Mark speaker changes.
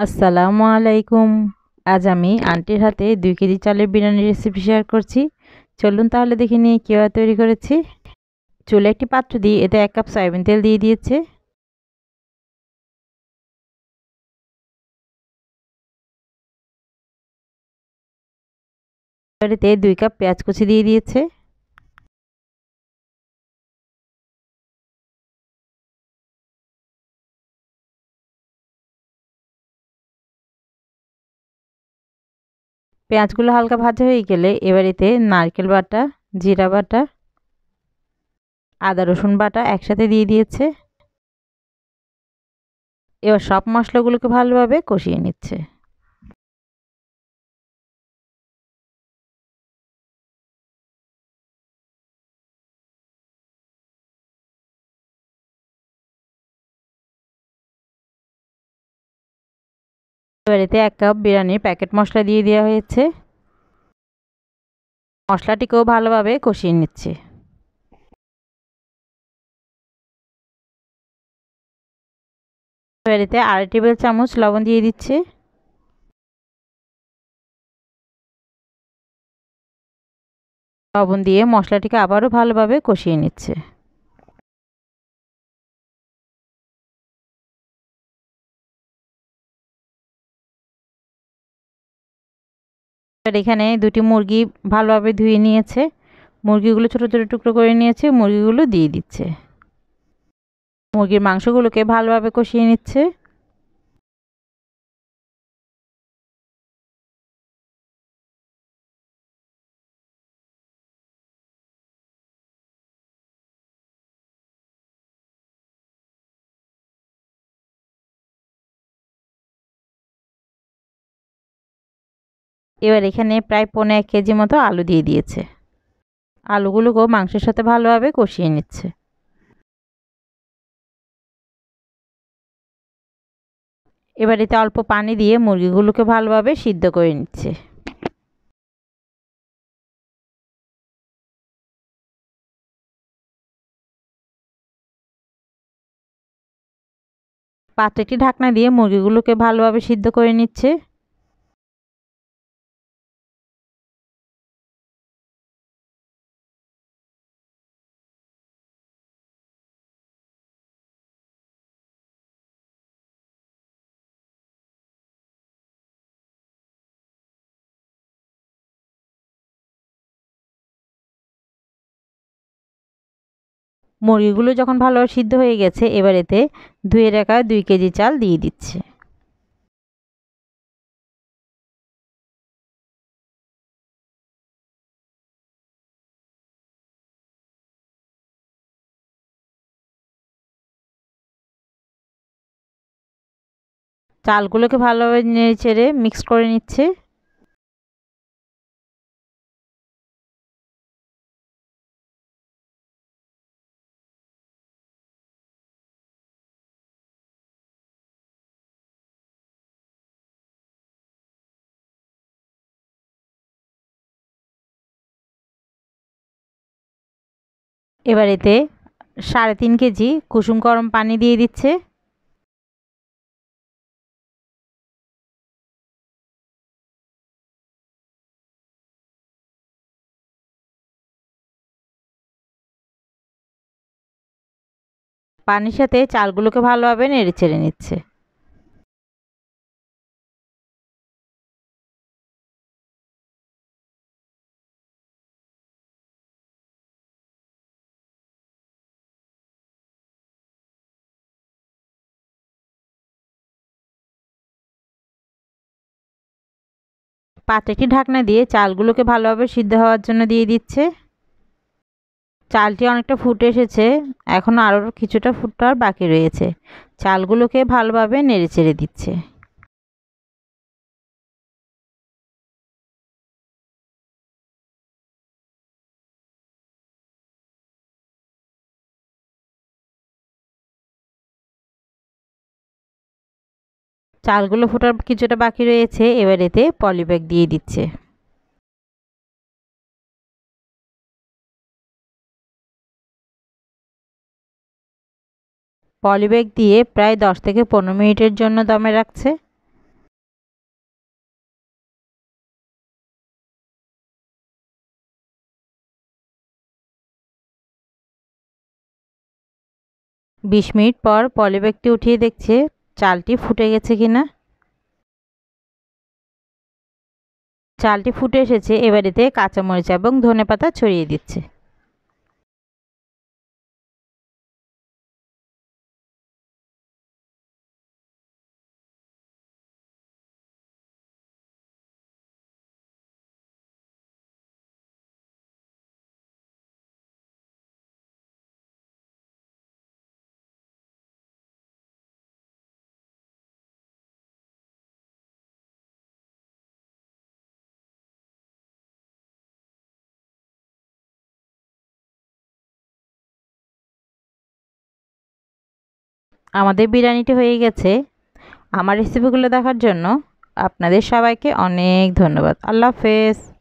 Speaker 1: আসসালামু আলাইকুম। আজ আমি আন্টির হাতে 2 কেজি চালের বিরিয়ানির রেসিপি শেয়ার করছি। চলুন তাহলে দেখে নিই কীভাবে তৈরি করেছি। চুলে একটি পাত্র দিয়ে এতে 1 কাপ সয়াবিন তেল দিয়ে দিয়েছে। এতে 2 কাপ পেঁয়াজ কুচি দিয়ে দিয়েছে। পেঁয়াজগুলো হালকা ভাজা হয়ে গেলে এবার এতে নারকেল বাটা, জিরা বাটা, আদা রসুন বাটা একসাথে দিয়ে দিয়েছে। এবার সব মশলাগুলোকে ভালোভাবে কষিয়ে নিচ্ছে। এবার এতে 1 কাপ বিরিয়ানির প্যাকেট মশলা দিয়ে দেওয়া হয়েছে। মশলাটিকেও ভালোভাবে কষিয়ে নিচ্ছে। এবার এতে 1/2 টেবিল চামচ লবণ দিয়ে দিচ্ছে। লবণ দিয়ে মশলাটিকে আবারও ভালোভাবে কষিয়ে নিচ্ছে। এবার এখানে 2টি মুরগি ভালোভাবে ধুয়ে নিয়েছে। মুরগিগুলো ছোট ছোট টুকরো করে নিয়েছে, মুরগিগুলো দিয়ে দিচ্ছে। মুরগির মাংসগুলোকে ভালোভাবে কষিয়ে নিচ্ছে। এবার এখানে প্রায় 1.25 কেজি মতো আলু দিয়ে দিয়েছে। আলুগুলোকেও মাংসের সাথে ভালোভাবে কষিয়ে নিচ্ছে। এবার এতে অল্প পানি দিয়ে মুরগিগুলোকে ভালোভাবে সিদ্ধ করে নিচ্ছে। পাত্রে একটি ঢাকনা দিয়ে মুরগিগুলোকে ভালোভাবে সিদ্ধ করে নিচ্ছে। মুরগিগুলো যখন ভালোভাবে সিদ্ধ হয়ে গেছে এবার এতে ধুয়ে রাখা 2 কেজি চাল দিয়ে দিচ্ছে। চালগুলোকে ভালোভাবে নেড়েচেড়ে মিক্স করে নিচ্ছে। এবার এতে 3.5 কেজি কুসুম গরম পানি দিয়ে দিচ্ছে। পানির সাথে চালগুলোকে ভালোভাবে নেড়েচেড়ে নিচ্ছে। পাত্রে একটি ঢাকনা দিয়ে চালগুলোকে ভালোভাবে সিদ্ধ হওয়ার জন্য দিয়ে দিচ্ছে। চালটি অনেকটা ফুটে এসেছে, এখন আরও কিছুটা ফুটার বাকি রয়েছে। চালগুলোকে ভালোভাবে নেড়েচেড়ে দিচ্ছে। চালগুলো ফোটার কিছুটা বাকি রয়েছে, এবার এতে পলিব্যাগ দিয়ে দিচ্ছে। পলিব্যাগ দিয়ে প্রায় 10 থেকে 15 মিনিটের জন্য দমে রাখছে। 20 মিনিট পর পলিব্যাগটি উঠিয়ে দেখছে চালটি ফুটে গেছে কিনা। চালটি ফুটে এসেছে। এবার এতে কাঁচামরিচ এবং ধনেপাতা ছড়িয়ে দিচ্ছে। আমাদের বিরিয়ানিটি হয়ে গেছে। আমার রেসিপিগুলো দেখার জন্য আপনাদের সবাইকে অনেক ধন্যবাদ। আল্লাহ হাফেজ।